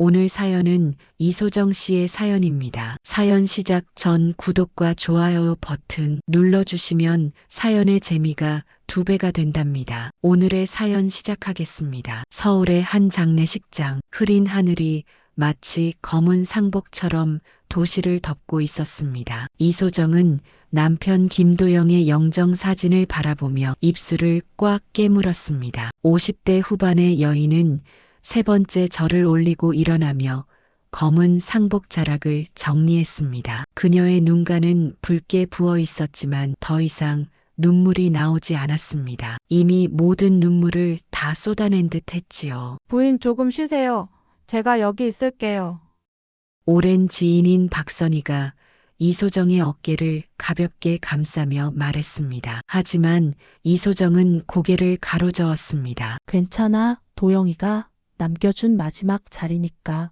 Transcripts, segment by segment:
오늘 사연은 이소정 씨의 사연입니다. 사연 시작 전 구독과 좋아요 버튼 눌러주시면 사연의 재미가 2배가 된답니다. 오늘의 사연 시작하겠습니다. 서울의 한 장례식장, 흐린 하늘이 마치 검은 상복처럼 도시를 덮고 있었습니다. 이소정은 남편 김도영의 영정 사진을 바라보며 입술을 꽉 깨물었습니다. 50대 후반의 여인은 3번째 절을 올리고 일어나며 검은 상복 자락을 정리했습니다. 그녀의 눈가는 붉게 부어 있었지만 더 이상 눈물이 나오지 않았습니다. 이미 모든 눈물을 다 쏟아낸 듯 했지요. 부인 조금 쉬세요. 제가 여기 있을게요. 오랜 지인인 박선희가 이소정의 어깨를 가볍게 감싸며 말했습니다. 하지만 이소정은 고개를 가로저었습니다. 괜찮아, 도영이가 남겨준 마지막 자리니까.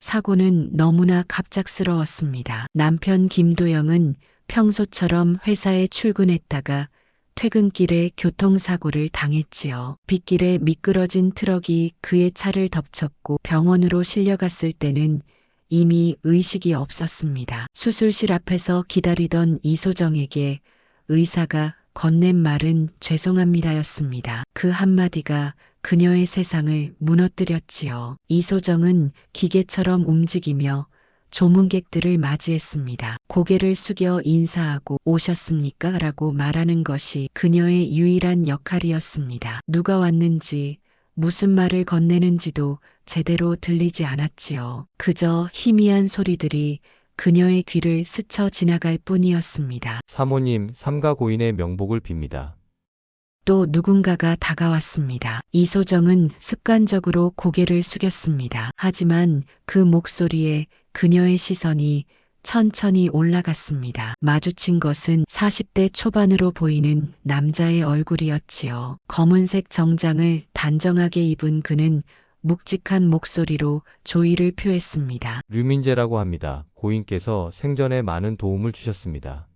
사고는 너무나 갑작스러웠습니다. 남편 김도영은 평소처럼 회사에 출근했다가 퇴근길에 교통사고를 당했지요. 빗길에 미끄러진 트럭이 그의 차를 덮쳤고 병원으로 실려갔을 때는 이미 의식이 없었습니다. 수술실 앞에서 기다리던 이소정에게 의사가 건넨 말은 죄송합니다였습니다. 그 한마디가 그녀의 세상을 무너뜨렸지요. 이소정은 기계처럼 움직이며 조문객들을 맞이했습니다. 고개를 숙여 인사하고 오셨습니까? 라고 말하는 것이 그녀의 유일한 역할이었습니다. 누가 왔는지 무슨 말을 건네는지도 제대로 들리지 않았지요. 그저 희미한 소리들이 그녀의 귀를 스쳐 지나갈 뿐이었습니다. 사모님, 삼가 고인의 명복을 빕니다. 또 누군가가 다가왔습니다. 이소정은 습관적으로 고개를 숙였습니다. 하지만 그 목소리에 그녀의 시선이 천천히 올라갔습니다. 마주친 것은 40대 초반으로 보이는 남자의 얼굴이었지요. 검은색 정장을 단정하게 입은 그는 묵직한 목소리로 조의를 표했습니다. 류민재라고 합니다. 고인께서 생전에 많은 도움을 주셨습니다.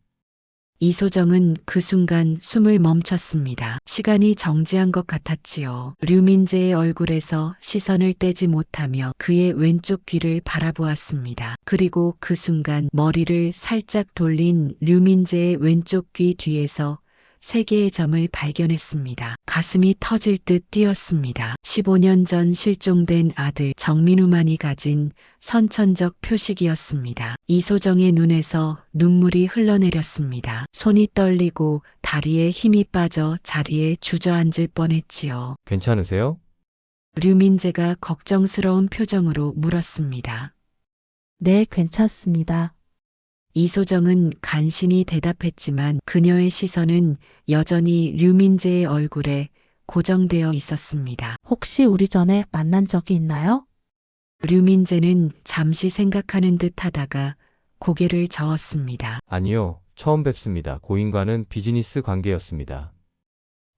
이소정은 그 순간 숨을 멈췄습니다. 시간이 정지한 것 같았지요. 류민재의 얼굴에서 시선을 떼지 못하며 그의 왼쪽 귀를 바라보았습니다. 그리고 그 순간 머리를 살짝 돌린 류민재의 왼쪽 귀 뒤에서 3개의 점을 발견했습니다. 가슴이 터질 듯 뛰었습니다. 15년 전 실종된 아들 정민우만이 가진 선천적 표식이었습니다. 이소정의 눈에서 눈물이 흘러내렸습니다. 손이 떨리고 다리에 힘이 빠져 자리에 주저앉을 뻔했지요. 괜찮으세요? 류민재가 걱정스러운 표정으로 물었습니다. 네, 괜찮습니다. 이소정은 간신히 대답했지만 그녀의 시선은 여전히 류민재의 얼굴에 고정되어 있었습니다. 혹시 우리 전에 만난 적이 있나요? 류민재는 잠시 생각하는 듯 하다가 고개를 저었습니다. 아니요, 처음 뵙습니다. 고인과는 비즈니스 관계였습니다.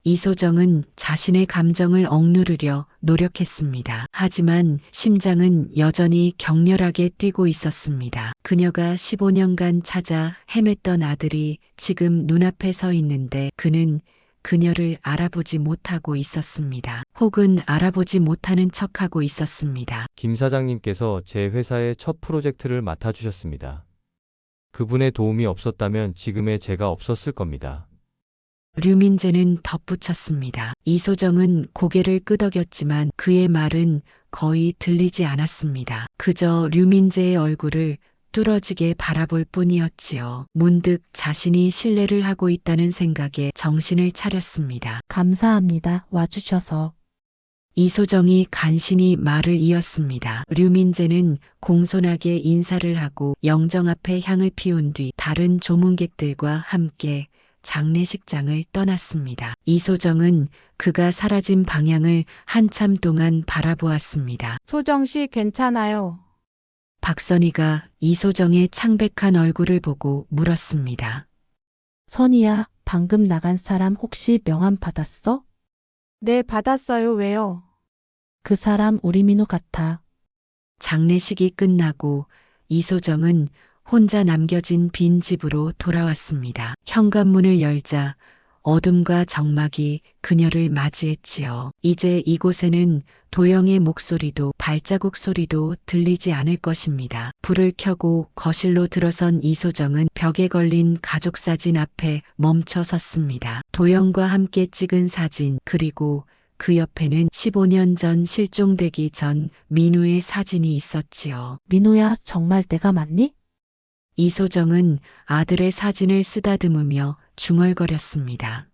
이소정은 자신의 감정을 억누르려 노력했습니다. 하지만 심장은 여전히 격렬하게 뛰고 있었습니다. 그녀가 15년간 찾아 헤맸던 아들이 지금 눈앞에 서 있는데 그는 그녀를 알아보지 못하고 있었습니다. 혹은 알아보지 못하는 척하고 있었습니다. 김 사장님께서 제 회사의 첫 프로젝트를 맡아주셨습니다. 그분의 도움이 없었다면 지금의 제가 없었을 겁니다. 류민재는 덧붙였습니다. 이소정은 고개를 끄덕였지만 그의 말은 거의 들리지 않았습니다. 그저 류민재의 얼굴을 뚫어지게 바라볼 뿐이었지요. 문득 자신이 신뢰를 하고 있다는 생각에 정신을 차렸습니다. 감사합니다. 와주셔서. 이소정이 간신히 말을 이었습니다. 류민재는 공손하게 인사를 하고 영정 앞에 향을 피운 뒤 다른 조문객들과 함께 장례식장을 떠났습니다. 이소정은 그가 사라진 방향을 한참 동안 바라보았습니다. 소정 씨 괜찮아요. 박선희가 이소정의 창백한 얼굴을 보고 물었습니다. 선이야, 방금 나간 사람 혹시 명함 받았어? 네, 받았어요. 왜요? 그 사람 우리 민우 같아. 장례식이 끝나고 이소정은 혼자 남겨진 빈 집으로 돌아왔습니다. 현관문을 열자 어둠과 적막이 그녀를 맞이했지요. 이제 이곳에는 도영의 목소리도 발자국 소리도 들리지 않을 것입니다. 불을 켜고 거실로 들어선 이소정은 벽에 걸린 가족사진 앞에 멈춰 섰습니다. 도영과 함께 찍은 사진, 그리고 그 옆에는 15년 전 실종되기 전 민우의 사진이 있었지요. 민우야, 정말 내가 맞니? 이소정은 아들의 사진을 쓰다듬으며 중얼거렸습니다.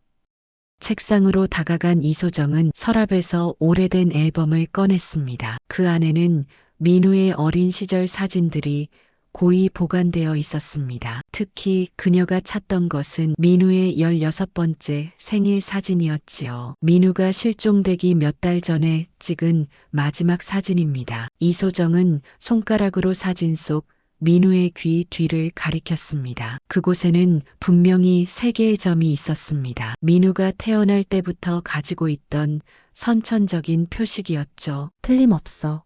책상으로 다가간 이소정은 서랍에서 오래된 앨범을 꺼냈습니다. 그 안에는 민우의 어린 시절 사진들이 고이 보관되어 있었습니다. 특히 그녀가 찾던 것은 민우의 16번째 생일 사진이었지요. 민우가 실종되기 몇 달 전에 찍은 마지막 사진입니다. 이소정은 손가락으로 사진 속 민우의 귀 뒤를 가리켰습니다. 그곳에는 분명히 3개의 점이 있었습니다. 민우가 태어날 때부터 가지고 있던 선천적인 표식이었죠. 틀림없어.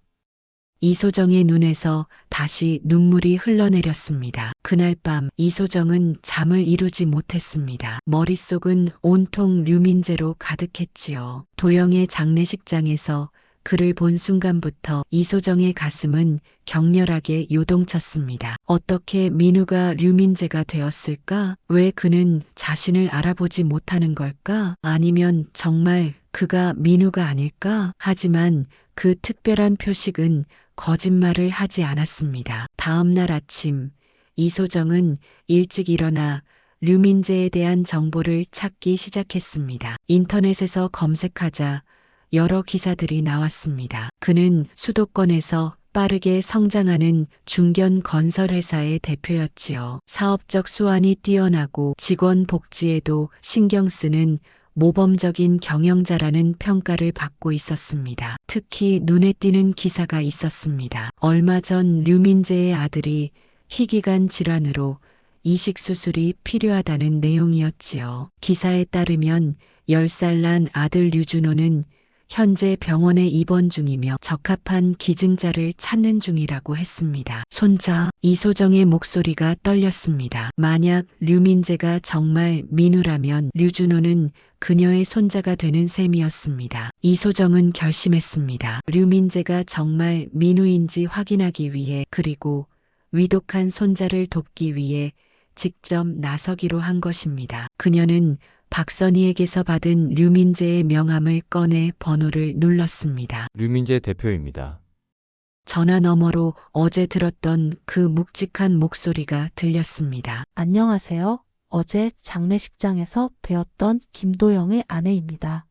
이소정의 눈에서 다시 눈물이 흘러내렸습니다. 그날 밤 이소정은 잠을 이루지 못했습니다. 머릿속은 온통 류민재로 가득했지요. 도영의 장례식장에서 그를 본 순간부터 이소정의 가슴은 격렬하게 요동쳤습니다. 어떻게 민우가 류민재가 되었을까? 왜 그는 자신을 알아보지 못하는 걸까? 아니면 정말 그가 민우가 아닐까? 하지만 그 특별한 표식은 거짓말을 하지 않았습니다. 다음 날 아침 이소정은 일찍 일어나 류민재에 대한 정보를 찾기 시작했습니다. 인터넷에서 검색하자 여러 기사들이 나왔습니다. 그는 수도권에서 빠르게 성장하는 중견 건설 회사의 대표였지요. 사업적 수완이 뛰어나고 직원 복지에도 신경 쓰는 모범적인 경영자라는 평가를 받고 있었습니다. 특히 눈에 띄는 기사가 있었습니다. 얼마 전 류민재의 아들이 희귀간 질환으로 이식 수술이 필요하다는 내용이었지요. 기사에 따르면 10살 난 아들 류준호는 현재 병원에 입원 중이며 적합한 기증자를 찾는 중이라고 했습니다. 손자 이소정의 목소리가 떨렸습니다. 만약 류민재가 정말 민우라면 류준호는 그녀의 손자가 되는 셈이었습니다. 이소정은 결심했습니다. 류민재가 정말 민우인지 확인하기 위해, 그리고 위독한 손자를 돕기 위해 직접 나서기로 한 것입니다. 그녀는 박선희에게서 받은 류민재의 명함을 꺼내 번호를 눌렀습니다. 류민재 대표입니다. 전화 너머로 어제 들었던 그 묵직한 목소리가 들렸습니다. 안녕하세요. 어제 장례식장에서 뵈었던 김도영의 아내입니다.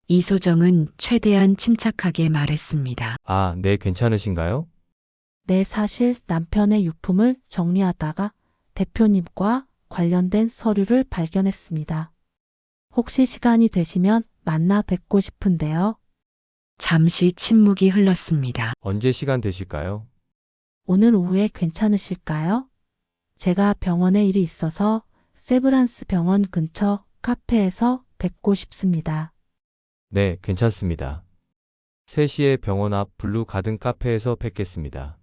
이소정은 최대한 침착하게 말했습니다. 아, 네, 괜찮으신가요? 네, 사실 남편의 유품을 정리하다가 대표님과 관련된 서류를 발견했습니다. 혹시 시간이 되시면 만나 뵙고 싶은데요. 잠시 침묵이 흘렀습니다. 언제 시간 되실까요? 오늘 오후에 괜찮으실까요? 제가 병원에 일이 있어서 세브란스 병원 근처 카페에서 뵙고 싶습니다. 네, 괜찮습니다. 3시에 병원 앞 블루 가든 카페에서 뵙겠습니다.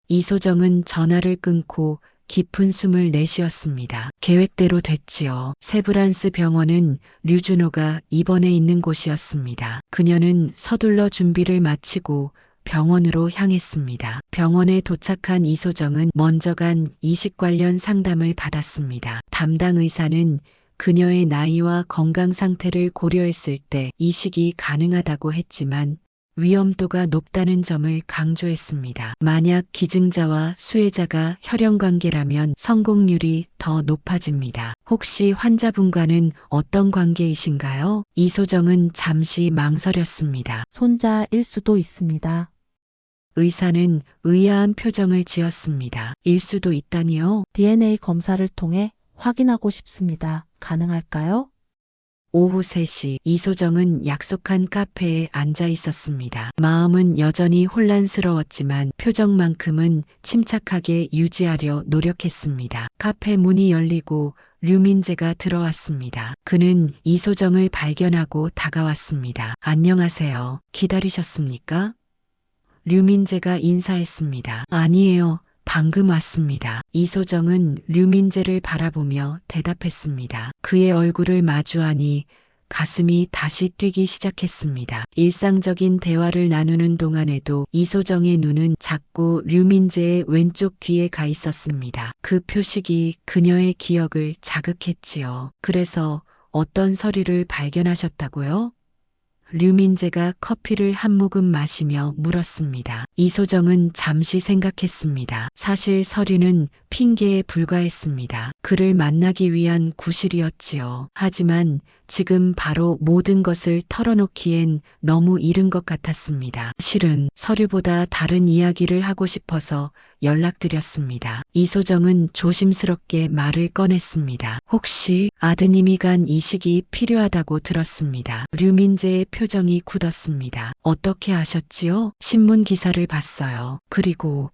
이소정은 전화를 끊고 깊은 숨을 내쉬었습니다. 계획대로 됐지요. 세브란스 병원은 류준호가 입원해 있는 곳이었습니다. 그녀는 서둘러 준비를 마치고 병원으로 향했습니다. 병원에 도착한 이소정은 먼저 간 이식 관련 상담을 받았습니다. 담당 의사는 그녀의 나이와 건강 상태를 고려했을 때 이식이 가능하다고 했지만 위험도가 높다는 점을 강조했습니다. 만약 기증자와 수혜자가 혈연 관계라면 성공률이 더 높아집니다. 혹시 환자분과는 어떤 관계이신가요? 이소정은 잠시 망설였습니다. 손자일 수도 있습니다. 의사는 의아한 표정을 지었습니다. 일 수도 있다니요? DNA 검사를 통해 확인하고 싶습니다. 가능할까요? 오후 3시 이소정은 약속한 카페에 앉아 있었습니다. 마음은 여전히 혼란스러웠지만 표정만큼은 침착하게 유지하려 노력했습니다. 카페 문이 열리고 류민재가 들어왔습니다. 그는 이소정을 발견하고 다가왔습니다. 안녕하세요. 기다리셨습니까? 류민재가 인사했습니다. 아니에요. 방금 왔습니다. 이소정은 류민재를 바라보며 대답했습니다. 그의 얼굴을 마주하니 가슴이 다시 뛰기 시작했습니다. 일상적인 대화를 나누는 동안에도 이소정의 눈은 자꾸 류민재의 왼쪽 귀에 가 있었습니다. 그 표식이 그녀의 기억을 자극했지요. 그래서 어떤 서류를 발견하셨다고요? 류민재가 커피를 한 모금 마시며 물었습니다. 이소정은 잠시 생각했습니다. 사실 서류는 핑계에 불과했습니다. 그를 만나기 위한 구실이었지요. 하지만 지금 바로 모든 것을 털어놓기엔 너무 이른 것 같았습니다. 실은 서류보다 다른 이야기를 하고 싶어서 연락드렸습니다. 이소정은 조심스럽게 말을 꺼냈습니다. 혹시 아드님이 간 이식이 필요하다고 들었습니다. 류민재의 표정이 굳었습니다. 어떻게 아셨지요? 신문 기사를 봤어요. 그리고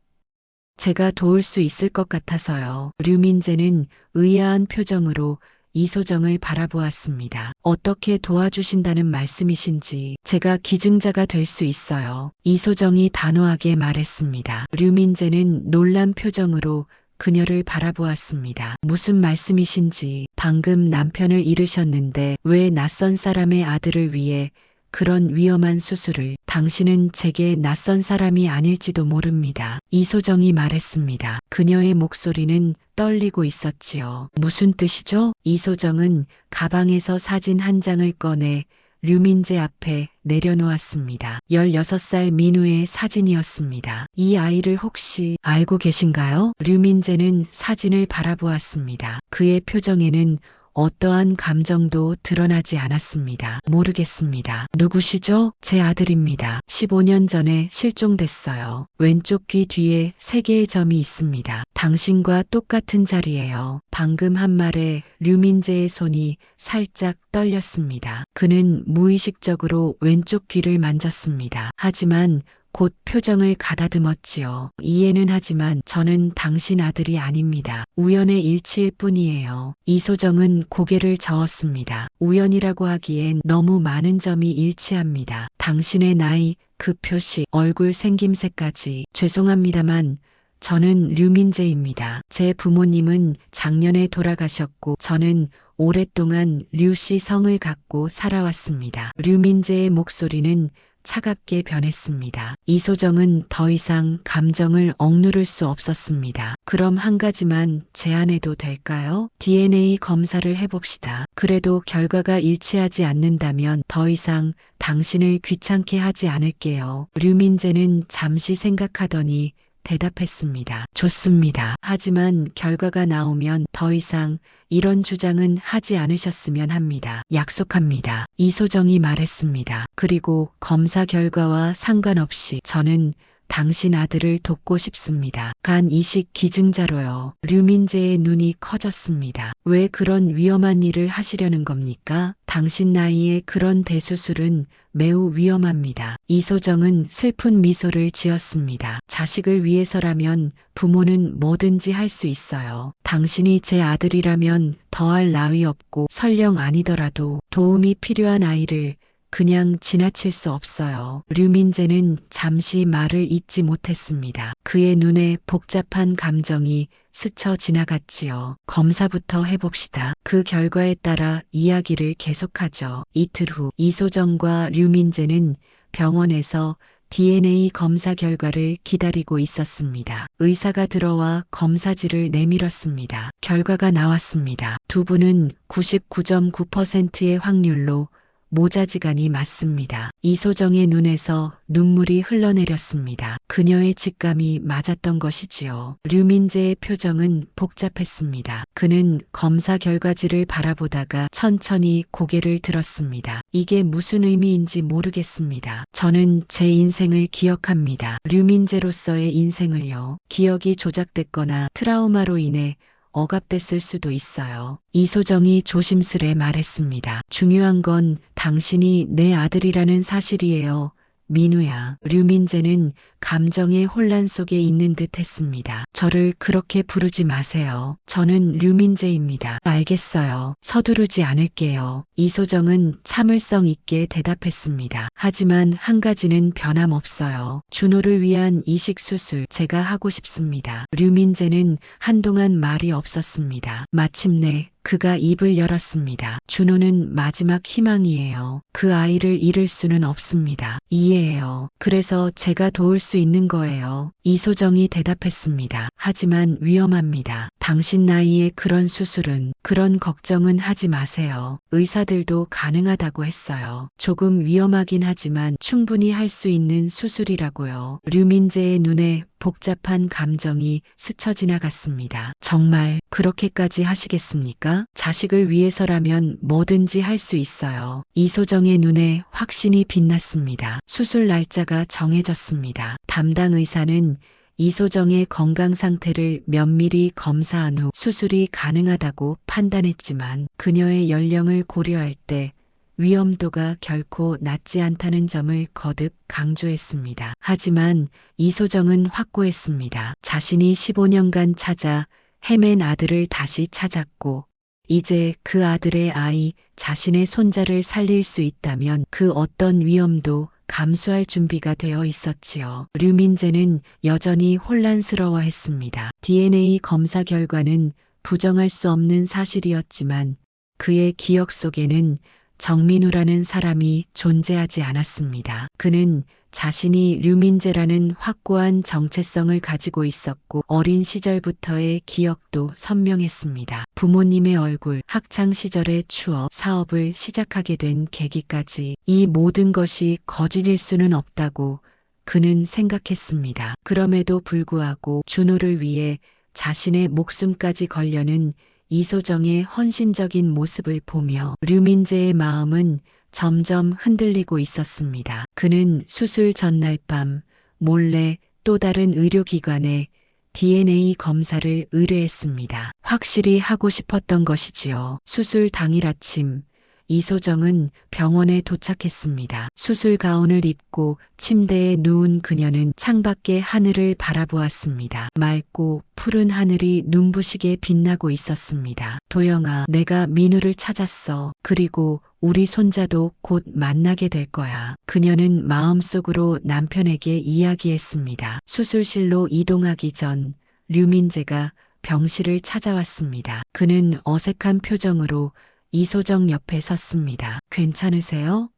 제가 도울 수 있을 것 같아서요. 류민재는 의아한 표정으로 이소정을 바라보았습니다. 어떻게 도와주신다는 말씀이신지 제가 기증자가 될 수 있어요. 이소정이 단호하게 말했습니다. 류민재는 놀란 표정으로 그녀를 바라보았습니다. 무슨 말씀이신지 방금 남편을 잃으셨는데 왜 낯선 사람의 아들을 위해 그런 위험한 수술을 당신은 제게 낯선 사람이 아닐지도 모릅니다. 이소정이 말했습니다. 그녀의 목소리는 떨리고 있었지요. 무슨 뜻이죠? 이소정은 가방에서 사진 한 장을 꺼내 류민재 앞에 내려놓았습니다. 16살 민우의 사진이었습니다. 이 아이를 혹시 알고 계신가요? 류민재는 사진을 바라보았습니다. 그의 표정에는 어떠한 감정도 드러나지 않았습니다. 모르겠습니다. 누구시죠? 제 아들입니다. 15년 전에 실종됐어요. 왼쪽 귀 뒤에 3개의 점이 있습니다. 당신과 똑같은 자리예요. 방금 한 말에 류민재의 손이 살짝 떨렸습니다. 그는 무의식적으로 왼쪽 귀를 만졌습니다. 하지만 곧 표정을 가다듬었지요. 이해는 하지만 저는 당신 아들이 아닙니다. 우연의 일치일 뿐이에요. 이소정은 고개를 저었습니다. 우연이라고 하기엔 너무 많은 점이 일치합니다. 당신의 나이, 그 표시, 얼굴 생김새까지. 죄송합니다만 저는 류민재입니다. 제 부모님은 작년에 돌아가셨고 저는 오랫동안 류씨 성을 갖고 살아왔습니다. 류민재의 목소리는 차갑게 변했습니다. 이소정은 더 이상 감정을 억누를 수 없었습니다. 그럼 한 가지만 제안해도 될까요? DNA 검사를 해봅시다. 그래도 결과가 일치하지 않는다면 더 이상 당신을 귀찮게 하지 않을게요. 류민재는 잠시 생각하더니 대답했습니다. 좋습니다. 하지만 결과가 나오면 더 이상 이런 주장은 하지 않으셨으면 합니다. 약속합니다. 이소정이 말했습니다. 그리고 검사 결과와 상관없이 저는 당신 아들을 돕고 싶습니다. 간 이식 기증자로요. 류민재의 눈이 커졌습니다. 왜 그런 위험한 일을 하시려는 겁니까? 당신 나이에 그런 대수술은 매우 위험합니다. 이소정은 슬픈 미소를 지었습니다. 자식을 위해서라면 부모는 뭐든지 할 수 있어요. 당신이 제 아들이라면 더할 나위 없고 설령 아니더라도 도움이 필요한 아이를 그냥 지나칠 수 없어요. 류민재는 잠시 말을 잇지 못했습니다. 그의 눈에 복잡한 감정이 스쳐 지나갔지요. 검사부터 해봅시다. 그 결과에 따라 이야기를 계속하죠. 이틀 후 이소정과 류민재는 병원에서 DNA 검사 결과를 기다리고 있었습니다. 의사가 들어와 검사지를 내밀었습니다. 결과가 나왔습니다. 두 분은 99.9%의 확률로 모자지간이 맞습니다. 이소정의 눈에서 눈물이 흘러내렸습니다. 그녀의 직감이 맞았던 것이지요. 류민재의 표정은 복잡했습니다. 그는 검사 결과지를 바라보다가 천천히 고개를 들었습니다. 이게 무슨 의미인지 모르겠습니다. 저는 제 인생을 기억합니다. 류민재로서의 인생을요. 기억이 조작됐거나 트라우마로 인해 억압됐을 수도 있어요. 이소정이 조심스레 말했습니다. 중요한 건 당신이 내 아들이라는 사실이에요. 민우야. 류민재는 감정의 혼란 속에 있는 듯 했습니다. 저를 그렇게 부르지 마세요. 저는 류민재입니다. 알겠어요. 서두르지 않을게요. 이소정은 참을성 있게 대답했습니다. 하지만 한 가지는 변함없어요. 준호를 위한 이식 수술 제가 하고 싶습니다. 류민재는 한동안 말이 없었습니다. 마침내 그가 입을 열었습니다. 준호는 마지막 희망이에요. 그 아이를 잃을 수는 없습니다. 이해해요. 그래서 제가 도울 수 있는 거예요. 이소정이 대답했습니다. 하지만 위험합니다. 당신 나이에 그런 수술은, 그런 걱정은 하지 마세요. 의사들도 가능하다고 했어요. 조금 위험하긴 하지만 충분히 할 수 있는 수술이라고요. 류민재의 눈에 복잡한 감정이 스쳐 지나갔습니다. 정말 그렇게까지 하시겠습니까? 자식을 위해서라면 뭐든지 할 수 있어요. 이소정의 눈에 확신이 빛났습니다. 수술 날짜가 정해졌습니다. 담당 의사는 이소정의 건강 상태를 면밀히 검사한 후 수술이 가능하다고 판단했지만 그녀의 연령을 고려할 때 위험도가 결코 낮지 않다는 점을 거듭 강조했습니다. 하지만 이소정은 확고했습니다. 자신이 15년간 찾아 헤맨 아들을 다시 찾았고 이제 그 아들의 아이, 자신의 손자를 살릴 수 있다면 그 어떤 위험도 감수할 준비가 되어 있었지요. 류민재는 여전히 혼란스러워했습니다. DNA 검사 결과는 부정할 수 없는 사실이었지만 그의 기억 속에는 정민우라는 사람이 존재하지 않았습니다. 그는 자신이 류민재라는 확고한 정체성을 가지고 있었고 어린 시절부터의 기억도 선명했습니다. 부모님의 얼굴, 학창 시절의 추억, 사업을 시작하게 된 계기까지 이 모든 것이 거짓일 수는 없다고 그는 생각했습니다. 그럼에도 불구하고 준호를 위해 자신의 목숨까지 걸려는 이소정의 헌신적인 모습을 보며 류민재의 마음은 점점 흔들리고 있었습니다. 그는 수술 전날 밤 몰래 또 다른 의료기관에 DNA 검사를 의뢰했습니다. 확실히 하고 싶었던 것이지요. 수술 당일 아침 이소정은 병원에 도착했습니다. 수술 가운을 입고 침대에 누운 그녀는 창밖의 하늘을 바라보았습니다. 맑고 푸른 하늘이 눈부시게 빛나고 있었습니다. 도영아, 내가 민우를 찾았어. 그리고 우리 손자도 곧 만나게 될 거야. 그녀는 마음속으로 남편에게 이야기했습니다. 수술실로 이동하기 전 류민재가 병실을 찾아왔습니다. 그는 어색한 표정으로 이소정 옆에 섰습니다. 괜찮으세요?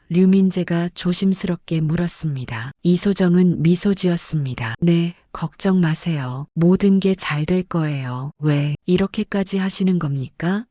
류민재가 조심스럽게 물었습니다. 이소정은 미소 지었습니다. 네, 걱정 마세요. 모든 게 잘 될 거예요. 왜 이렇게까지 하시는 겁니까?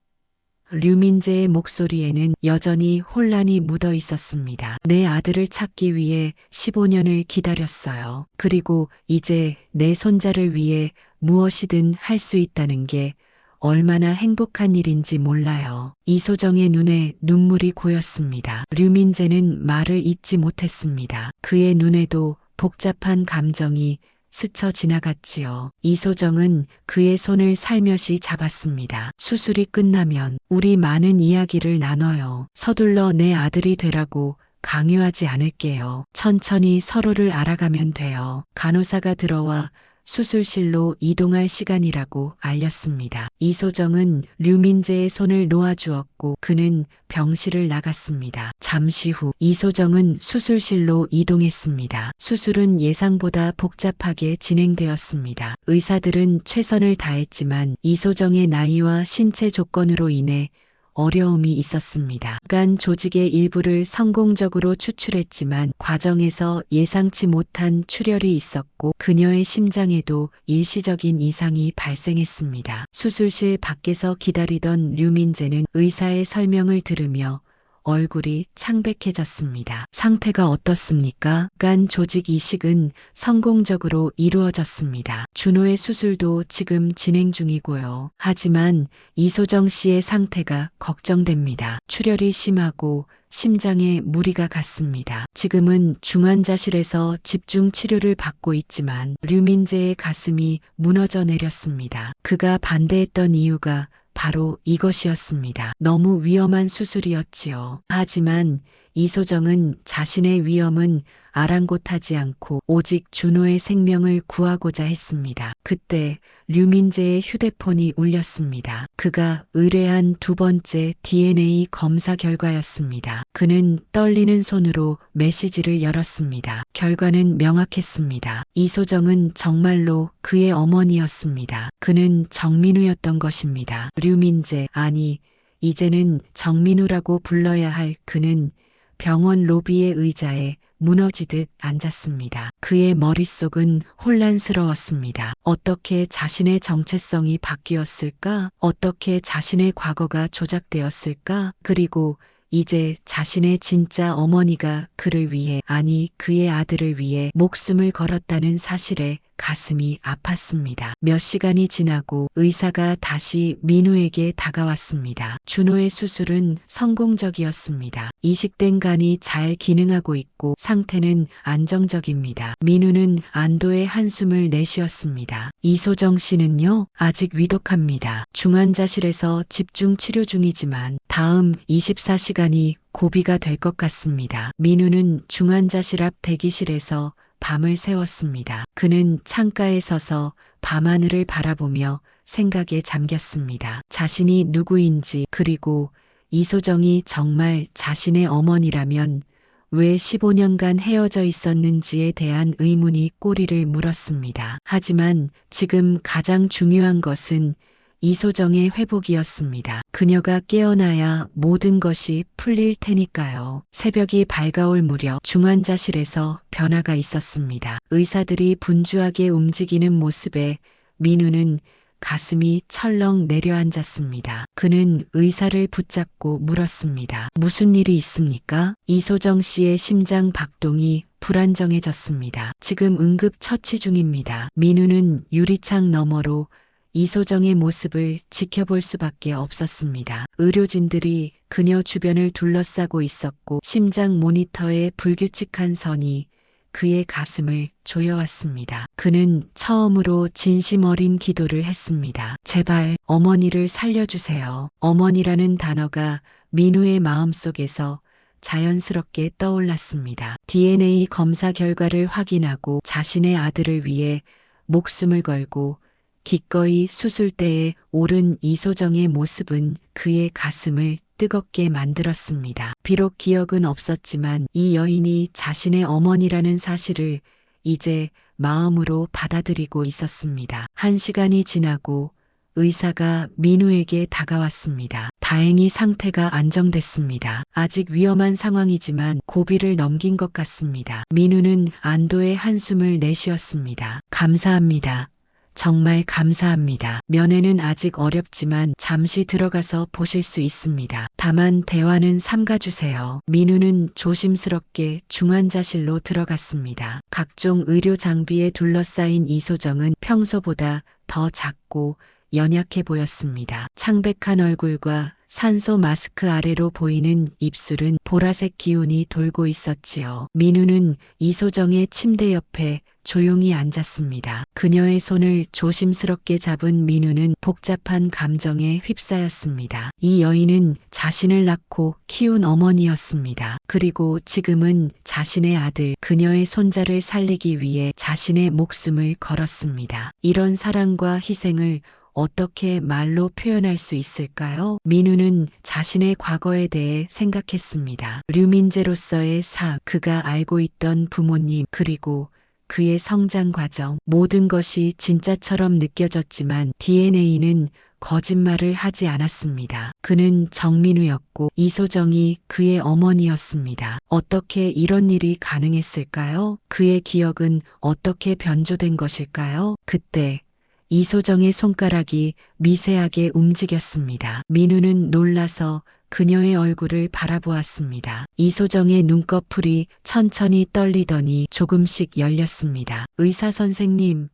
류민재의 목소리에는 여전히 혼란이 묻어 있었습니다. 내 아들을 찾기 위해 15년을 기다렸어요. 그리고 이제 내 손자를 위해 무엇이든 할 수 있다는 게 얼마나 행복한 일인지 몰라요. 이소정의 눈에 눈물이 고였습니다. 류민재는 말을 잇지 못했습니다. 그의 눈에도 복잡한 감정이 스쳐 지나갔지요. 이소정은 그의 손을 살며시 잡았습니다. 수술이 끝나면 우리 많은 이야기를 나눠요. 서둘러 내 아들이 되라고 강요하지 않을게요. 천천히 서로를 알아가면 돼요. 간호사가 들어와 수술실로 이동할 시간이라고 알렸습니다. 이소정은 류민재의 손을 놓아주었고 그는 병실을 나갔습니다. 잠시 후 이소정은 수술실로 이동했습니다. 수술은 예상보다 복잡하게 진행되었습니다. 의사들은 최선을 다했지만 이소정의 나이와 신체 조건으로 인해 어려움이 있었습니다. 간 조직의 일부를 성공적으로 추출했지만 과정에서 예상치 못한 출혈이 있었고 그녀의 심장에도 일시적인 이상이 발생했습니다. 수술실 밖에서 기다리던 류민재는 의사의 설명을 들으며 얼굴이 창백해졌습니다. 상태가 어떻습니까? 간 조직 이식은 성공적으로 이루어졌습니다. 준호의 수술도 지금 진행 중이고요. 하지만 이소정 씨의 상태가 걱정됩니다. 출혈이 심하고 심장에 무리가 갔습니다. 지금은 중환자실에서 집중 치료를 받고 있지만 류민재의 가슴이 무너져 내렸습니다. 그가 반대했던 이유가 바로 이것이었습니다. 너무 위험한 수술이었지요. 하지만 이소정은 자신의 위험은 아랑곳하지 않고 오직 준호의 생명을 구하고자 했습니다. 그때 류민재의 휴대폰이 울렸습니다. 그가 의뢰한 두 번째 DNA 검사 결과였습니다. 그는 떨리는 손으로 메시지를 열었습니다. 결과는 명확했습니다. 이소정은 정말로 그의 어머니였습니다. 그는 정민우였던 것입니다. 류민재, 아니, 이제는 정민우라고 불러야 할 그는 병원 로비의 의자에 무너지듯 앉았습니다. 그의 머릿속은 혼란스러웠습니다. 어떻게 자신의 정체성이 바뀌었을까? 어떻게 자신의 과거가 조작되었을까? 그리고 이제 자신의 진짜 어머니가 그를 위해, 아니 그의 아들을 위해 목숨을 걸었다는 사실에 가슴이 아팠습니다. 몇 시간이 지나고 의사가 다시 민우에게 다가왔습니다. 준호의 수술은 성공적이었습니다. 이식된 간이 잘 기능하고 있고 상태는 안정적입니다. 민우는 안도의 한숨을 내쉬었습니다. 이소정 씨는요? 아직 위독합니다. 중환자실에서 집중 치료 중이지만 다음 24시간이 고비가 될 것 같습니다. 민우는 중환자실 앞 대기실에서 밤을 새웠습니다. 그는 창가에 서서 밤하늘을 바라보며 생각에 잠겼습니다. 자신이 누구인지, 그리고 이소정이 정말 자신의 어머니라면 왜 15년간 헤어져 있었는지에 대한 의문이 꼬리를 물었습니다. 하지만 지금 가장 중요한 것은 이소정의 회복이었습니다. 그녀가 깨어나야 모든 것이 풀릴 테니까요. 새벽이 밝아올 무렵 중환자실에서 변화가 있었습니다. 의사들이 분주하게 움직이는 모습에 민우는 가슴이 철렁 내려앉았습니다. 그는 의사를 붙잡고 물었습니다. 무슨 일이 있습니까? 이소정 씨의 심장 박동이 불안정해졌습니다. 지금 응급 처치 중입니다. 민우는 유리창 너머로 이소정의 모습을 지켜볼 수밖에 없었습니다. 의료진들이 그녀 주변을 둘러싸고 있었고 심장 모니터의 불규칙한 선이 그의 가슴을 조여왔습니다. 그는 처음으로 진심 어린 기도를 했습니다. 제발 어머니를 살려주세요. 어머니라는 단어가 민우의 마음속에서 자연스럽게 떠올랐습니다. DNA 검사 결과를 확인하고 자신의 아들을 위해 목숨을 걸고 기꺼이 수술대에 오른 이소정의 모습은 그의 가슴을 뜨겁게 만들었습니다. 비록 기억은 없었지만 이 여인이 자신의 어머니라는 사실을 이제 마음으로 받아들이고 있었습니다. 1시간이 지나고 의사가 민우에게 다가왔습니다. 다행히 상태가 안정됐습니다. 아직 위험한 상황이지만 고비를 넘긴 것 같습니다. 민우는 안도의 한숨을 내쉬었습니다. 감사합니다. 정말 감사합니다. 면회는 아직 어렵지만 잠시 들어가서 보실 수 있습니다. 다만 대화는 삼가주세요. 민우는 조심스럽게 중환자실로 들어갔습니다. 각종 의료 장비에 둘러싸인 이소정은 평소보다 더 작고 연약해 보였습니다. 창백한 얼굴과 산소 마스크 아래로 보이는 입술은 보라색 기운이 돌고 있었지요. 민우는 이소정의 침대 옆에 조용히 앉았습니다. 그녀의 손을 조심스럽게 잡은 민우는 복잡한 감정에 휩싸였습니다. 이 여인은 자신을 낳고 키운 어머니였습니다. 그리고 지금은 자신의 아들, 그녀의 손자를 살리기 위해 자신의 목숨을 걸었습니다. 이런 사랑과 희생을 어떻게 말로 표현할 수 있을까요? 민우는 자신의 과거에 대해 생각했습니다. 류민재로서의 삶, 그가 알고 있던 부모님, 그리고 그의 성장 과정, 모든 것이 진짜처럼 느껴졌지만 DNA는 거짓말을 하지 않았습니다. 그는 정민우였고 이소정이 그의 어머니였습니다. 어떻게 이런 일이 가능했을까요? 그의 기억은 어떻게 변조된 것일까요? 그때 이소정의 손가락이 미세하게 움직였습니다. 민우는 놀라서 그녀의 얼굴을 바라보았습니다. 이소정의 눈꺼풀이 천천히 떨리더니 조금씩 열렸습니다. 의사 선생님,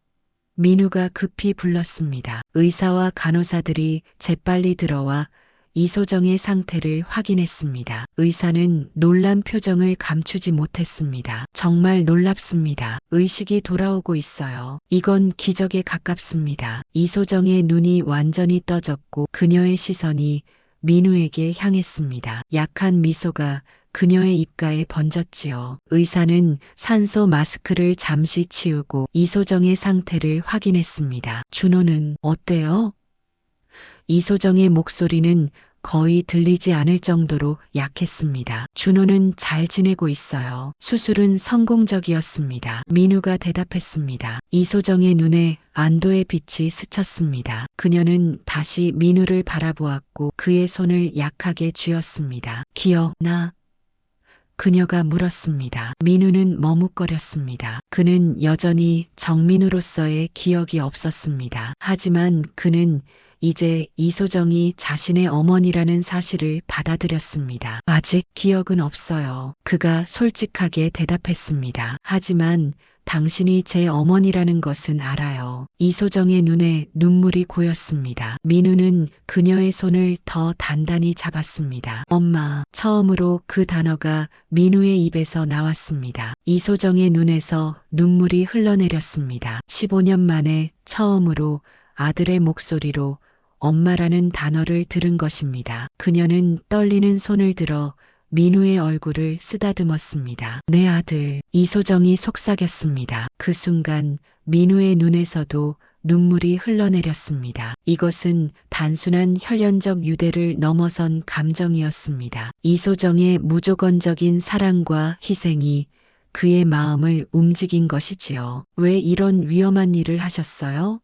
민우가 급히 불렀습니다. 의사와 간호사들이 재빨리 들어와 이소정의 상태를 확인했습니다. 의사는 놀란 표정을 감추지 못했습니다. 정말 놀랍습니다. 의식이 돌아오고 있어요. 이건 기적에 가깝습니다. 이소정의 눈이 완전히 떠졌고 그녀의 시선이 민우에게 향했습니다. 약한 미소가 그녀의 입가에 번졌지요. 의사는 산소 마스크를 잠시 치우고 이소정의 상태를 확인했습니다. 준호는 어때요? 이소정의 목소리는 거의 들리지 않을 정도로 약했습니다. 준호는 잘 지내고 있어요. 수술은 성공적이었습니다. 민우가 대답했습니다. 이소정의 눈에 안도의 빛이 스쳤습니다. 그녀는 다시 민우를 바라보았고 그의 손을 약하게 쥐었습니다. 기억나? 그녀가 물었습니다. 민우는 머뭇거렸습니다. 그는 여전히 정민우로서의 기억이 없었습니다. 하지만 그는 이제 이소정이 자신의 어머니라는 사실을 받아들였습니다. 아직 기억은 없어요. 그가 솔직하게 대답했습니다. 하지만 당신이 제 어머니라는 것은 알아요. 이소정의 눈에 눈물이 고였습니다. 민우는 그녀의 손을 더 단단히 잡았습니다. 엄마. 처음으로 그 단어가 민우의 입에서 나왔습니다. 이소정의 눈에서 눈물이 흘러내렸습니다. 15년 만에 처음으로 아들의 목소리로 엄마라는 단어를 들은 것입니다. 그녀는 떨리는 손을 들어 민우의 얼굴을 쓰다듬었습니다. 내 아들. 이소정이 속삭였습니다. 그 순간 민우의 눈에서도 눈물이 흘러내렸습니다. 이것은 단순한 혈연적 유대를 넘어선 감정이었습니다. 이소정의 무조건적인 사랑과 희생이 그의 마음을 움직인 것이지요. 왜 이런 위험한 일을 하셨어요?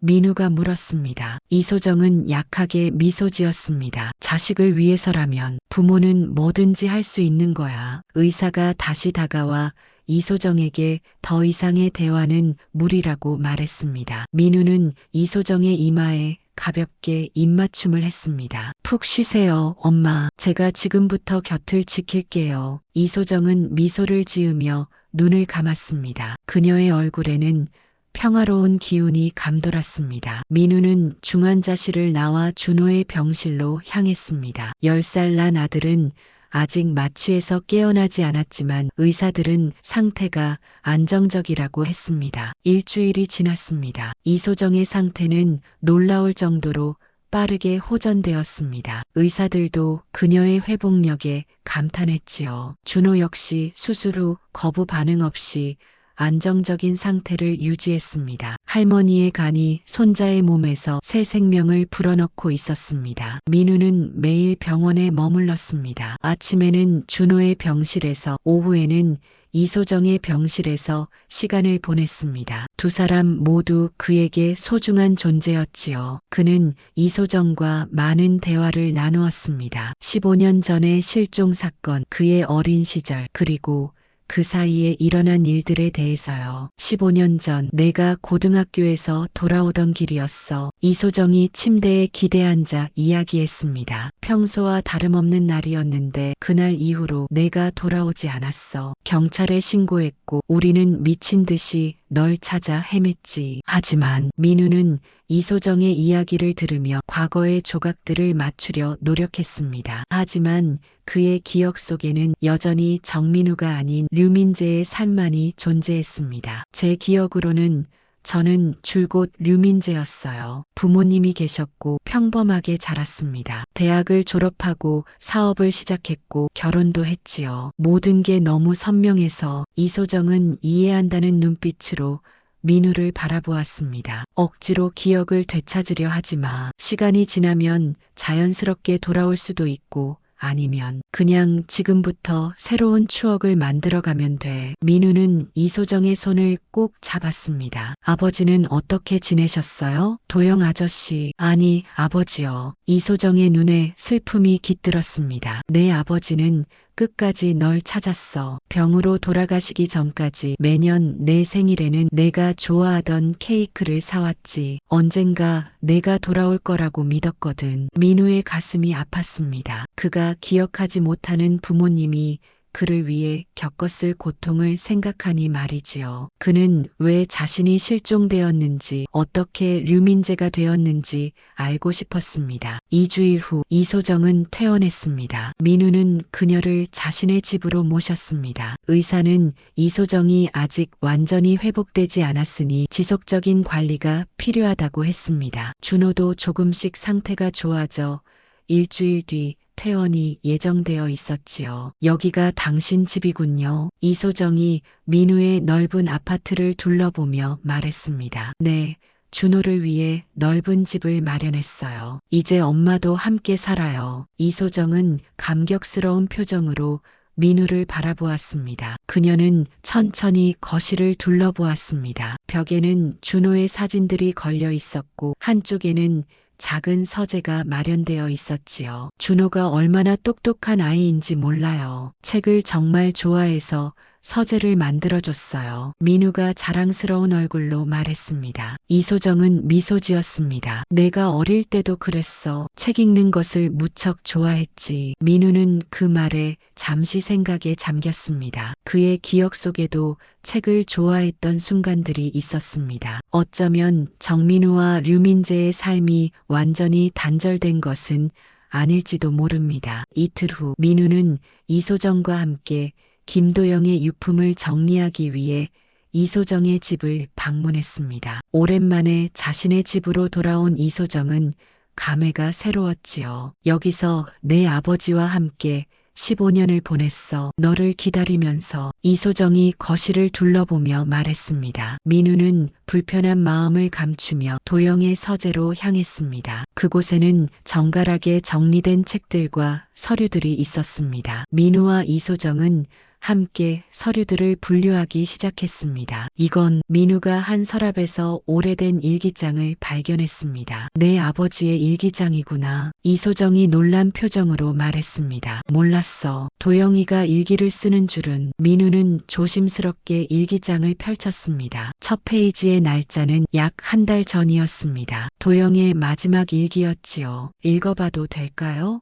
민우가 물었습니다. 이소정은 약하게 미소 지었습니다. 자식을 위해서라면 부모는 뭐든지 할 수 있는 거야. 의사가 다시 다가와 이소정에게 더 이상의 대화는 무리라고 말했습니다. 민우는 이소정의 이마에 가볍게 입맞춤을 했습니다. 푹 쉬세요, 엄마. 제가 지금부터 곁을 지킬게요. 이소정은 미소를 지으며 눈을 감았습니다. 그녀의 얼굴에는 평화로운 기운이 감돌았습니다. 민우는 중환자실을 나와 준호의 병실로 향했습니다. 10살 난 아들은 아직 마취에서 깨어나지 않았지만 의사들은 상태가 안정적이라고 했습니다. 일주일이 지났습니다. 이소정의 상태는 놀라울 정도로 빠르게 호전되었습니다. 의사들도 그녀의 회복력에 감탄했지요. 준호 역시 수술 후 거부 반응 없이 안정적인 상태를 유지했습니다. 할머니의 간이 손자의 몸에서 새 생명을 불어넣고 있었습니다. 민우는 매일 병원에 머물렀습니다. 아침에는 준호의 병실에서, 오후에는 이소정의 병실에서 시간을 보냈습니다. 두 사람 모두 그에게 소중한 존재였지요. 그는 이소정과 많은 대화를 나누었습니다. 15년 전의 실종 사건, 그의 어린 시절, 그리고 그 사이에 일어난 일들에 대해서요. 15년 전 내가 고등학교에서 돌아오던 길이었어. 이소정이 침대에 기대앉아 이야기했습니다. 평소와 다름없는 날이었는데 그날 이후로 내가 돌아오지 않았어. 경찰에 신고했고 우리는 미친 듯이 널 찾아 헤맸지. 하지만 민우는 이소정의 이야기를 들으며 과거의 조각들을 맞추려 노력했습니다. 하지만 그의 기억 속에는 여전히 정민우가 아닌 류민재의 삶만이 존재했습니다. 제 기억으로는 저는 줄곧 류민재였어요. 부모님이 계셨고 평범하게 자랐습니다. 대학을 졸업하고 사업을 시작했고 결혼도 했지요. 모든 게 너무 선명해서 이소정은 이해한다는 눈빛으로 민우를 바라보았습니다. 억지로 기억을 되찾으려 하지 마. 시간이 지나면 자연스럽게 돌아올 수도 있고 아니면 그냥 지금부터 새로운 추억을 만들어가면 돼. 민우는 이소정의 손을 꼭 잡았습니다. 아버지는 어떻게 지내셨어요? 도영 아저씨. 아니, 아버지요. 이소정의 눈에 슬픔이 깃들었습니다. 내 아버지는 끝까지 널 찾았어. 병으로 돌아가시기 전까지 매년 내 생일에는 내가 좋아하던 케이크를 사왔지. 언젠가 내가 돌아올 거라고 믿었거든. 민우의 가슴이 아팠습니다. 그가 기억하지 못하는 부모님이 그를 위해 겪었을 고통을 생각하니 말이지요. 그는 왜 자신이 실종되었는지, 어떻게 류민재가 되었는지 알고 싶었습니다. 2주일 후 이소정은 퇴원했습니다. 민우는 그녀를 자신의 집으로 모셨습니다. 의사는 이소정이 아직 완전히 회복되지 않았으니 지속적인 관리가 필요하다고 했습니다. 준호도 조금씩 상태가 좋아져 일주일 뒤 퇴원이 예정되어 있었지요. 여기가 당신 집이군요. 이소정이 민우의 넓은 아파트를 둘러보며 말했습니다. 네. 준호를 위해 넓은 집을 마련했어요. 이제 엄마도 함께 살아요. 이소정은 감격스러운 표정으로 민우를 바라보았습니다. 그녀는 천천히 거실을 둘러보았습니다. 벽에는 준호의 사진들이 걸려 있었고 한쪽에는 작은 서재가 마련되어 있었지요. 준호가 얼마나 똑똑한 아이인지 몰라요. 책을 정말 좋아해서 서재를 만들어줬어요. 민우가 자랑스러운 얼굴로 말했습니다. 이소정은 미소 지었습니다. 내가 어릴 때도 그랬어. 책 읽는 것을 무척 좋아했지. 민우는 그 말에 잠시 생각에 잠겼습니다. 그의 기억 속에도 책을 좋아했던 순간들이 있었습니다. 어쩌면 정민우와 류민재의 삶이 완전히 단절된 것은 아닐지도 모릅니다. 이틀 후 민우는 이소정과 함께 김도영의 유품을 정리하기 위해 이소정의 집을 방문했습니다. 오랜만에 자신의 집으로 돌아온 이소정은 감회가 새로웠지요. 여기서 내 아버지와 함께 15년을 보냈어. 너를 기다리면서. 이소정이 거실을 둘러보며 말했습니다. 민우는 불편한 마음을 감추며 도영의 서재로 향했습니다. 그곳에는 정갈하게 정리된 책들과 서류들이 있었습니다. 민우와 이소정은 함께 서류들을 분류하기 시작했습니다. 이건 민우가 한 서랍에서 오래된 일기장을 발견했습니다. 내 아버지의 일기장이구나. 이소정이 놀란 표정으로 말했습니다. 몰랐어. 도영이가 일기를 쓰는 줄은. 민우는 조심스럽게 일기장을 펼쳤습니다. 첫 페이지의 날짜는 약 한 달 전이었습니다. 도영의 마지막 일기였지요. 읽어봐도 될까요?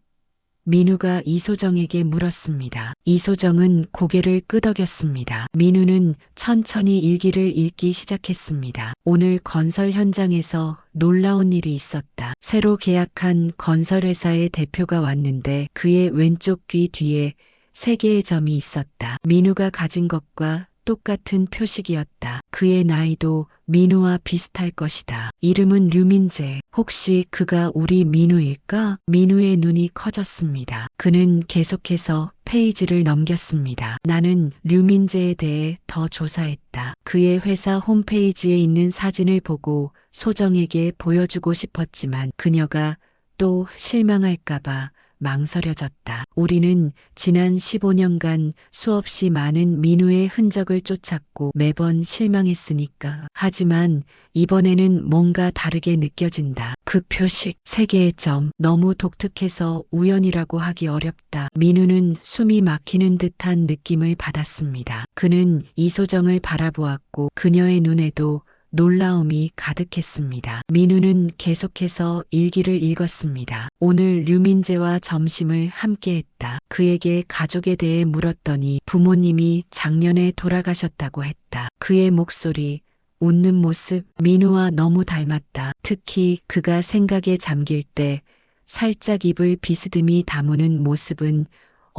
민우가 이소정에게 물었습니다. 이소정은 고개를 끄덕였습니다. 민우는 천천히 일기를 읽기 시작했습니다. 오늘 건설 현장에서 놀라운 일이 있었다. 새로 계약한 건설회사의 대표가 왔는데 그의 왼쪽 귀 뒤에 3개의 점이 있었다. 민우가 가진 것과 똑같은 표식이었다. 그의 나이도 민우와 비슷할 것이다. 이름은 류민재. 혹시 그가 우리 민우일까? 민우의 눈이 커졌습니다. 그는 계속해서 페이지를 넘겼습니다. 나는 류민재에 대해 더 조사했다. 그의 회사 홈페이지에 있는 사진을 보고 소정에게 보여주고 싶었지만 그녀가 또 실망할까봐 망설여졌다. 우리는 지난 15년간 수없이 많은 민우의 흔적을 쫓았고 매번 실망했으니까. 하지만 이번에는 뭔가 다르게 느껴진다. 그 표식, 3개의 점, 너무 독특해서 우연이라고 하기 어렵다. 민우는 숨이 막히는 듯한 느낌을 받았습니다. 그는 이소정을 바라보았고 그녀의 눈에도 놀라움이 가득했습니다. 민우는 계속해서 일기를 읽었습니다. 오늘 류민재와 점심을 함께했다. 그에게 가족에 대해 물었더니 부모님이 작년에 돌아가셨다고 했다. 그의 목소리, 웃는 모습, 민우와 너무 닮았다. 특히 그가 생각에 잠길 때 살짝 입을 비스듬히 다무는 모습은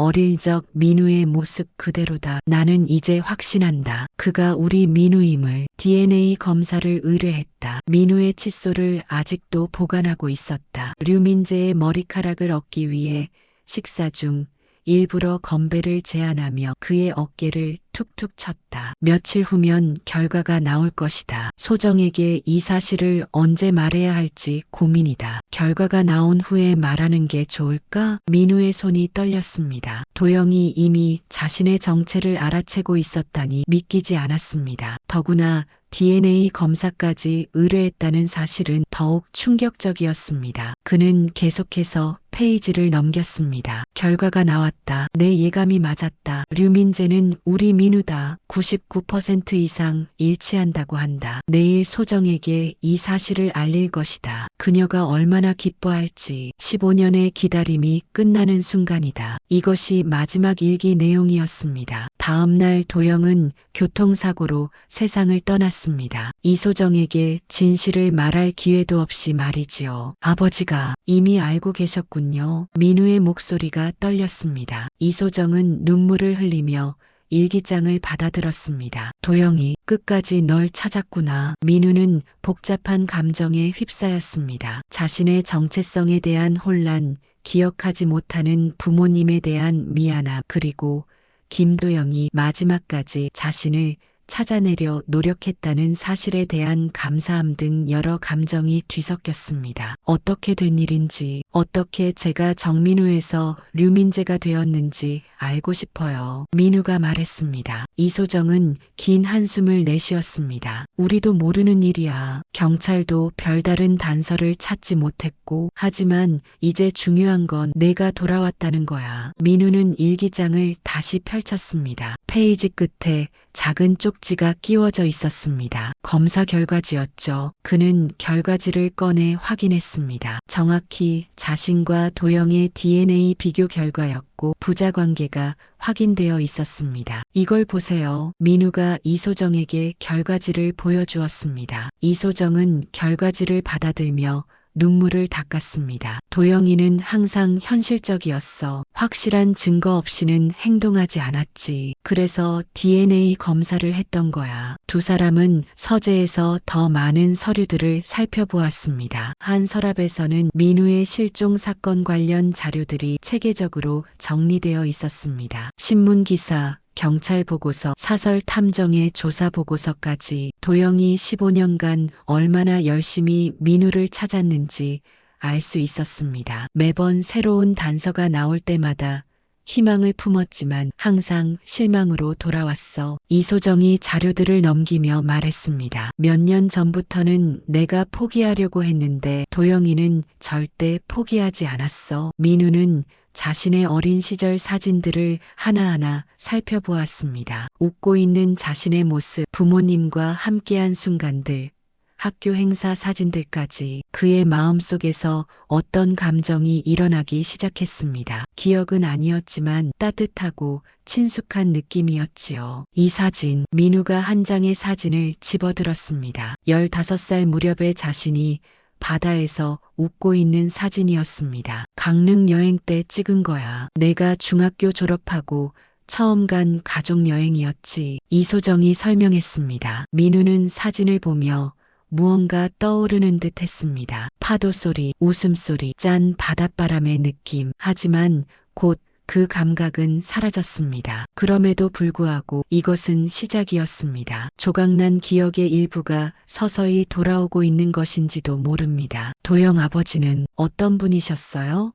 어릴 적 민우의 모습 그대로다. 나는 이제 확신한다. 그가 우리 민우임을. DNA 검사를 의뢰했다. 민우의 칫솔을 아직도 보관하고 있었다. 류민재의 머리카락을 얻기 위해 식사 중 일부러 건배를 제안하며 그의 어깨를 툭툭 쳤다. 며칠 후면 결과가 나올 것이다. 소정에게 이 사실을 언제 말해야 할지 고민이다. 결과가 나온 후에 말하는 게 좋을까? 민우의 손이 떨렸습니다. 도영이 이미 자신의 정체를 알아채고 있었다니 믿기지 않았습니다. 더구나 DNA 검사까지 의뢰했다는 사실은 더욱 충격적이었습니다. 그는 계속해서 페이지를 넘겼습니다. 결과가 나왔다. 내 예감이 맞았다. 류민재는 우리 민우다. 99% 이상 일치한다고 한다. 내일 소정에게 이 사실을 알릴 것이다. 그녀가 얼마나 기뻐할지. 15년의 기다림이 끝나는 순간이다. 이것이 마지막 일기 내용이었습니다. 다음 날 도영은 교통사고로 세상을 떠났습니다. 이소정에게 진실을 말할 기회도 없이 말이지요. 아버지가 이미 알고 계셨군요. 민우의 목소리가 떨렸습니다. 이소정은 눈물을 흘리며 일기장을 받아들었습니다. 도영이 끝까지 널 찾았구나. 민우는 복잡한 감정에 휩싸였습니다. 자신의 정체성에 대한 혼란, 기억하지 못하는 부모님에 대한 미안함, 그리고 김도영이 마지막까지 자신을 찾아내려 노력했다는 사실에 대한 감사함 등 여러 감정이 뒤섞였습니다. 어떻게 된 일인지, 어떻게 제가 정민우에서 류민재가 되었는지 알고 싶어요. 민우가 말했습니다. 이소정은 긴 한숨을 내쉬었습니다. 우리도 모르는 일이야. 경찰도 별다른 단서를 찾지 못했고, 하지만 이제 중요한 건 내가 돌아왔다는 거야. 민우는 일기장을 다시 펼쳤습니다. 페이지 끝에 작은 쪽지가 끼워져 있었습니다. 검사 결과지였죠. 그는 결과지를 꺼내 확인했습니다. 정확히 자신과 도영의 DNA 비교 결과였고 부자 관계가 확인되어 있었습니다. 이걸 보세요. 민우가 이소정에게 결과지를 보여주었습니다. 이소정은 결과지를 받아들며 눈물을 닦았습니다. 도영이는 항상 현실적이었어. 확실한 증거 없이는 행동하지 않았지. 그래서 DNA 검사를 했던 거야. 두 사람은 서재에서 더 많은 서류들을 살펴보았습니다. 한 서랍에서는 민우의 실종 사건 관련 자료들이 체계적으로 정리되어 있었습니다. 신문 기사, 경찰 보고서, 사설 탐정의 조사 보고서까지. 도영이 15년간 얼마나 열심히 민우를 찾았는지 알 수 있었습니다. 매번 새로운 단서가 나올 때마다 희망을 품었지만 항상 실망으로 돌아왔어. 이소정이 자료들을 넘기며 말했습니다. 몇 년 전부터는 내가 포기하려고 했는데 도영이는 절대 포기하지 않았어. 민우는 자신의 어린 시절 사진들을 하나하나 살펴보았습니다. 웃고 있는 자신의 모습, 부모님과 함께한 순간들, 학교 행사 사진들까지. 그의 마음속에서 어떤 감정이 일어나기 시작했습니다. 기억은 아니었지만 따뜻하고 친숙한 느낌이었지요. 이 사진, 민우가 한 장의 사진을 집어들었습니다. 15살 무렵의 자신이 바다에서 웃고 있는 사진이었습니다. 강릉 여행 때 찍은 거야. 내가 중학교 졸업하고 처음 간 가족 여행이었지. 이소정이 설명했습니다. 민우는 사진을 보며 무언가 떠오르는 듯 했습니다. 파도 소리, 웃음소리, 짠 바닷바람의 느낌. 하지만 곧 그 감각은 사라졌습니다. 그럼에도 불구하고 이것은 시작이었습니다. 조각난 기억의 일부가 서서히 돌아오고 있는 것인지도 모릅니다. 도영 아버지는 어떤 분이셨어요?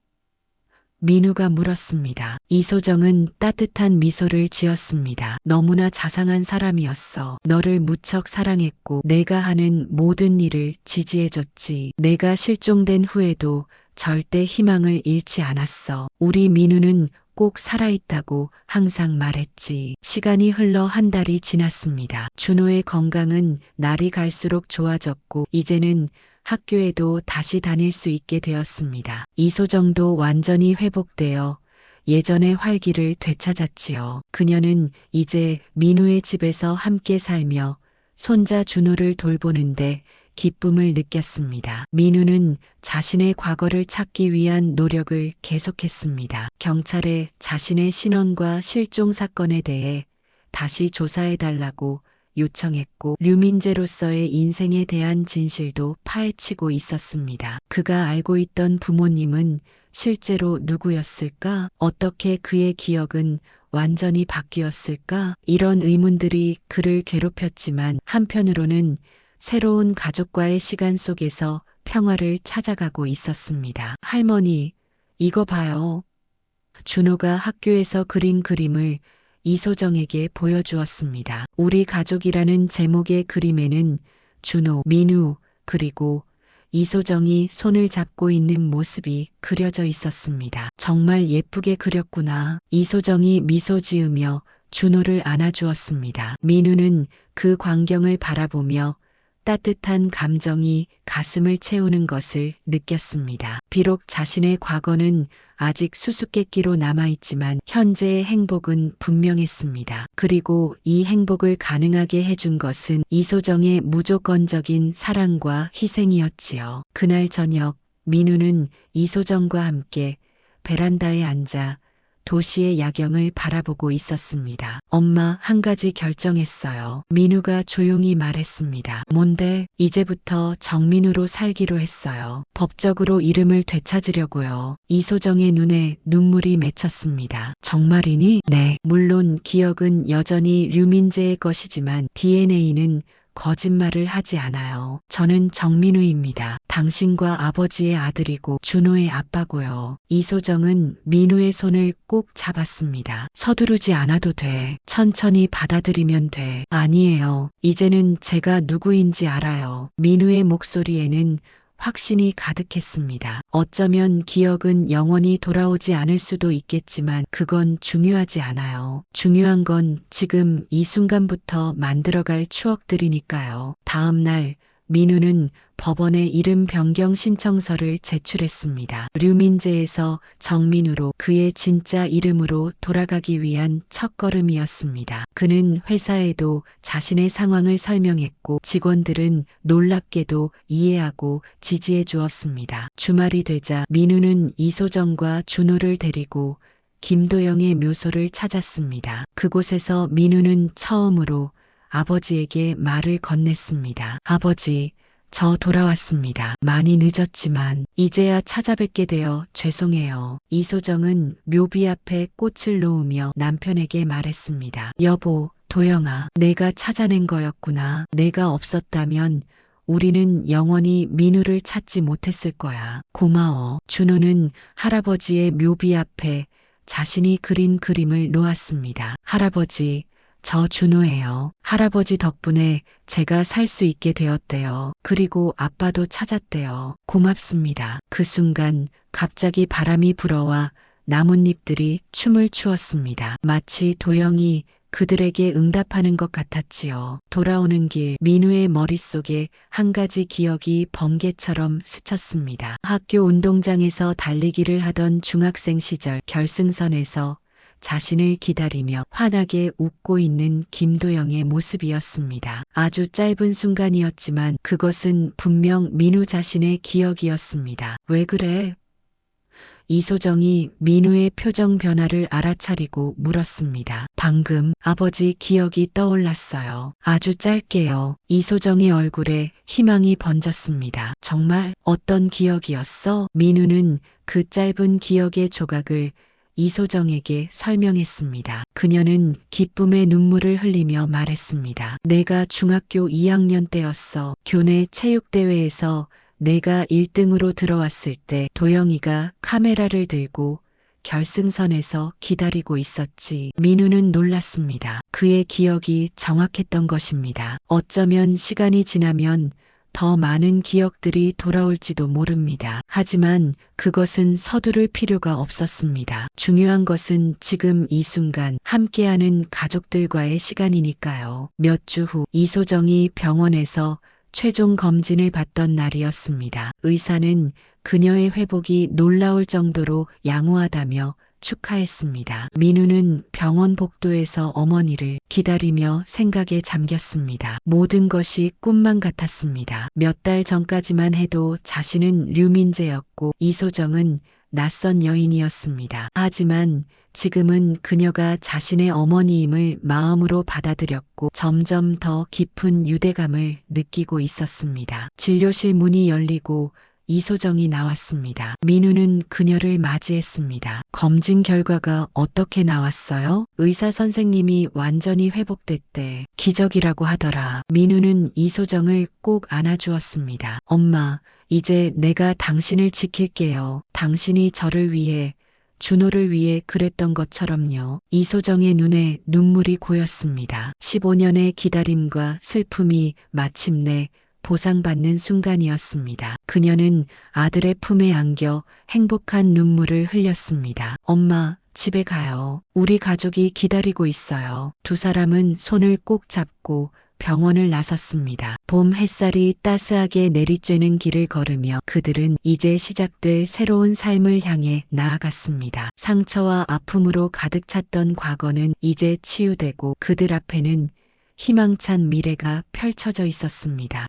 민우가 물었습니다. 이소정은 따뜻한 미소를 지었습니다. 너무나 자상한 사람이었어. 너를 무척 사랑했고 내가 하는 모든 일을 지지해줬지. 내가 실종된 후에도 절대 희망을 잃지 않았어. 우리 민우는 꼭 살아있다고 항상 말했지. 시간이 흘러 한 달이 지났습니다. 준호의 건강은 날이 갈수록 좋아졌고 이제는 학교에도 다시 다닐 수 있게 되었습니다. 이소정도 완전히 회복되어 예전의 활기를 되찾았지요. 그녀는 이제 민우의 집에서 함께 살며 손자 준호를 돌보는데 기쁨을 느꼈습니다. 민우는 자신의 과거를 찾기 위한 노력을 계속했습니다. 경찰에 자신의 신원과 실종 사건에 대해 다시 조사해달라고 요청했고 류민재로서의 인생에 대한 진실도 파헤치고 있었습니다. 그가 알고 있던 부모님은 실제로 누구였을까? 어떻게 그의 기억은 완전히 바뀌었을까? 이런 의문들이 그를 괴롭혔지만 한편으로는 새로운 가족과의 시간 속에서 평화를 찾아가고 있었습니다. 할머니, 이거 봐요. 준호가 학교에서 그린 그림을 이소정에게 보여주었습니다. 우리 가족이라는 제목의 그림에는 준호, 민우, 그리고 이소정이 손을 잡고 있는 모습이 그려져 있었습니다. 정말 예쁘게 그렸구나. 이소정이 미소 지으며 준호를 안아주었습니다. 민우는 그 광경을 바라보며 따뜻한 감정이 가슴을 채우는 것을 느꼈습니다. 비록 자신의 과거는 아직 수수께끼로 남아있지만 현재의 행복은 분명했습니다. 그리고 이 행복을 가능하게 해준 것은 이소정의 무조건적인 사랑과 희생이었지요. 그날 저녁 민우는 이소정과 함께 베란다에 앉아 도시의 야경을 바라보고 있었습니다. 엄마, 한 가지 결정했어요. 민우가 조용히 말했습니다. 뭔데? 이제부터 정민우로 살기로 했어요. 법적으로 이름을 되찾으려고요. 이소정의 눈에 눈물이 맺혔습니다. 정말이니? 네. 물론 기억은 여전히 류민재의 것이지만 DNA는 거짓말을 하지 않아요. 저는 정민우입니다. 당신과 아버지의 아들이고 준호의 아빠고요. 이소정은 민우의 손을 꼭 잡았습니다. 서두르지 않아도 돼. 천천히 받아들이면 돼. 아니에요. 이제는 제가 누구인지 알아요. 민우의 목소리에는 확신이 가득했습니다. 어쩌면 기억은 영원히 돌아오지 않을 수도 있겠지만 그건 중요하지 않아요. 중요한 건 지금 이 순간부터 만들어갈 추억들이니까요. 다음 날 민우는 법원에 이름 변경 신청서를 제출했습니다. 류민재에서 정민우로 그의 진짜 이름으로 돌아가기 위한 첫걸음이었습니다. 그는 회사에도 자신의 상황을 설명했고 직원들은 놀랍게도 이해하고 지지해 주었습니다. 주말이 되자 민우는 이소정과 준호를 데리고 김도영의 묘소를 찾았습니다. 그곳에서 민우는 처음으로 아버지에게 말을 건넸습니다. 아버지, 저 돌아왔습니다. 많이 늦었지만 이제야 찾아뵙게 되어 죄송해요. 이소정은 묘비 앞에 꽃을 놓으며 남편에게 말했습니다. 여보, 도영아, 내가 찾아낸 거였구나. 내가 없었다면 우리는 영원히 민우를 찾지 못했을 거야. 고마워. 준호는 할아버지의 묘비 앞에 자신이 그린 그림을 놓았습니다. 할아버지, 저 준호예요. 할아버지 덕분에 제가 살 수 있게 되었대요. 그리고 아빠도 찾았대요. 고맙습니다. 그 순간 갑자기 바람이 불어와 나뭇잎들이 춤을 추었습니다. 마치 도영이 그들에게 응답하는 것 같았지요. 돌아오는 길 민우의 머릿속에 한 가지 기억이 번개처럼 스쳤습니다. 학교 운동장에서 달리기를 하던 중학생 시절 결승선에서 자신을 기다리며 환하게 웃고 있는 김도영의 모습이었습니다. 아주 짧은 순간이었지만 그것은 분명 민우 자신의 기억이었습니다. 왜 그래? 이소정이 민우의 표정 변화를 알아차리고 물었습니다. 방금 아버지 기억이 떠올랐어요. 아주 짧게요. 이소정의 얼굴에 희망이 번졌습니다. 정말? 어떤 기억이었어? 민우는 그 짧은 기억의 조각을 이소정에게 설명했습니다. 그녀는 기쁨의 눈물을 흘리며 말했습니다. 내가 중학교 2학년 때였어. 교내 체육대회에서 내가 1등으로 들어왔을 때 도영이가 카메라를 들고 결승선에서 기다리고 있었지. 민우는 놀랐습니다. 그의 기억이 정확했던 것입니다. 어쩌면 시간이 지나면 더 많은 기억들이 돌아올지도 모릅니다. 하지만 그것은 서두를 필요가 없었습니다. 중요한 것은 지금 이 순간 함께하는 가족들과의 시간이니까요. 몇 주 후 이소정이 병원에서 최종 검진을 받던 날이었습니다. 의사는 그녀의 회복이 놀라울 정도로 양호하다며 축하했습니다. 민우는 병원 복도에서 어머니를 기다리며 생각에 잠겼습니다. 모든 것이 꿈만 같았습니다. 몇 달 전까지만 해도 자신은 류민재였고 이소정은 낯선 여인이었습니다. 하지만 지금은 그녀가 자신의 어머니임을 마음으로 받아들였고 점점 더 깊은 유대감을 느끼고 있었습니다. 진료실 문이 열리고 이소정이 나왔습니다. 민우는 그녀를 맞이했습니다. 검진 결과가 어떻게 나왔어요? 의사 선생님이 완전히 회복됐대. 기적이라고 하더라. 민우는 이소정을 꼭 안아주었습니다. 엄마, 이제 내가 당신을 지킬게요. 당신이 저를 위해 준호를 위해 그랬던 것처럼요. 이소정의 눈에 눈물이 고였습니다. 15년의 기다림과 슬픔이 마침내 보상받는 순간이었습니다. 그녀는 아들의 품에 안겨 행복한 눈물을 흘렸습니다. 엄마, 집에 가요. 우리 가족이 기다리고 있어요. 두 사람은 손을 꼭 잡고 병원을 나섰습니다. 봄 햇살이 따스하게 내리쬐는 길을 걸으며 그들은 이제 시작될 새로운 삶을 향해 나아갔습니다. 상처와 아픔으로 가득 찼던 과거는 이제 치유되고 그들 앞에는 희망찬 미래가 펼쳐져 있었습니다.